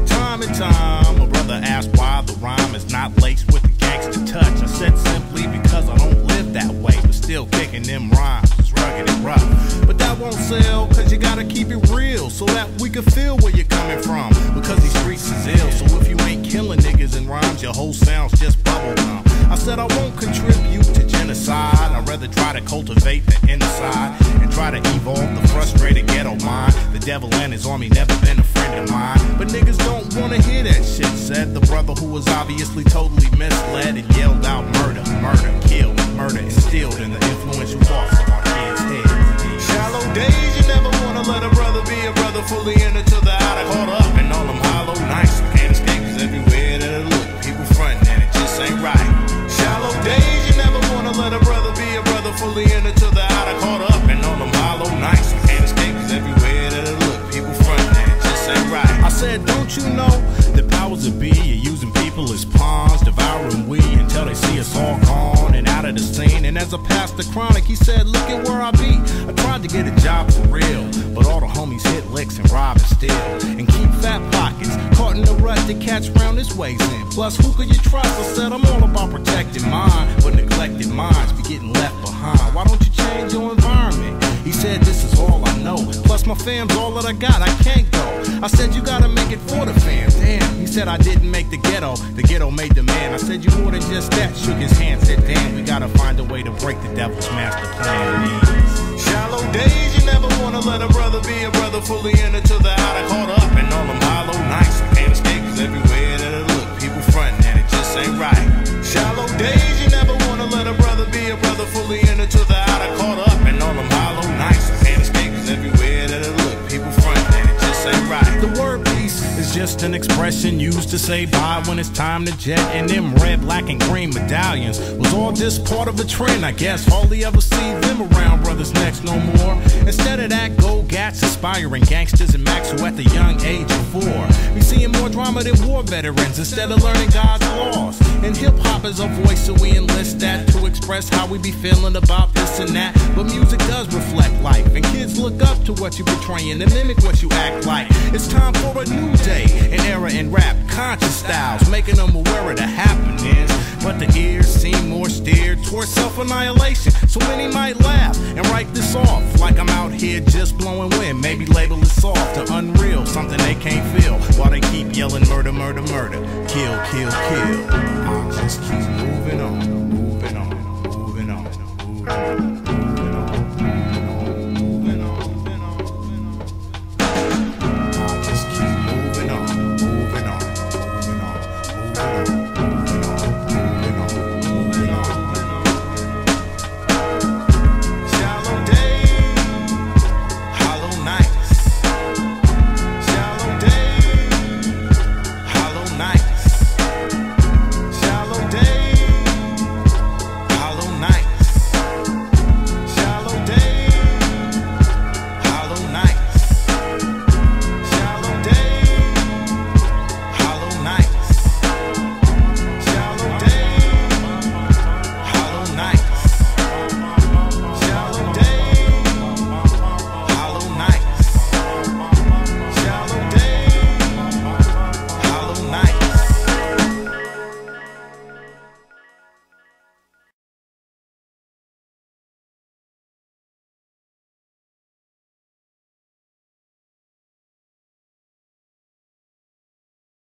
Time and time, a brother asked why the rhyme is not laced with the gangster touch. I said simply because I don't live that way, but still kicking them rhymes, it's rugged and rough. But that won't sell, cause you gotta keep it real, so that we can feel where you're coming from, because these streets is ill. So if you ain't killing niggas in rhymes, your whole sound's just bubblegum. I said I won't contribute to genocide, I'd rather try to cultivate the inner side, and try to evolve the frustrated ghetto mind. The devil and his army never been a friend of mine, but niggas don't wanna hear that shit, said the brother who was obviously totally misled and yelled out murder, murder, killed, murder instilled in the influential thoughts of our kids' heads. Shallow days, you never wanna let a brother be a brother, fully in it till the outer caught up and all them hollow nights. You can't escape, cause everywhere that I look, people frontin' and it just ain't right. Shallow days, you never wanna let a brother be a brother, fully in it till the outer caught up and all them hollow nights. You can't escape, cause everywhere that I look, people frontin' and it just ain't right. I said, don't you know the powers that be are using people as pawns, devouring we until they see us all gone and out of the scene. And as I passed the chronic, he said, look at where I be. I tried to get a job for real, but all the homies hit licks and rob and steal and keep fat pockets, caught in the rut to catch round his ways in. Plus, who could you trust? I said, I'm all about protecting mine, but neglected minds be getting left behind. Why don't you change your environment? He said, this is all I know, plus my fam's all that I got, I can't go. I said, you gotta make it for the fam. Damn, he said I didn't make the ghetto made the man. I said, you more than just that. Shook his hand, said, damn, we gotta find a way to break the devil's master plan. Shallow days, you never wanna let a brother be a brother, fully in it till the outer caught up and all them hollow nights. I can't escape, cause everywhere that I look, people frontin' and it just ain't right. Shallow days, you never wanna let a brother be a brother, fully in it till the outer caught up and all them hollow nights. I can't escape, cause everywhere that I look, people frontin' and it just ain't right. The word peace is just an expression used to say bye when it's time to jet, and them red, black, and green medallions was all just part of a trend, I guess. Hardly ever see them around brothers next no more. Instead of that, go gats, aspiring gangsters and max who at the young age of 4 be seeing more drama than war veterans instead of learning God's laws. And hip-hop is a voice, so we enlist that to express how we be feeling about this and that. But music does reflect life, and kids look up to what you're portraying and mimic what you act like. It's time for a new day, an era in rap, conscious styles, making them aware of the happenings. But the ears seem more steered towards self-annihilation, so many might laugh and write this off like I'm out here just blowing wind. Maybe label it soft or unreal, something they can't feel, while they keep yelling murder, murder, murder, kill, kill, kill. I'll just keep moving on, moving on, moving on, moving on.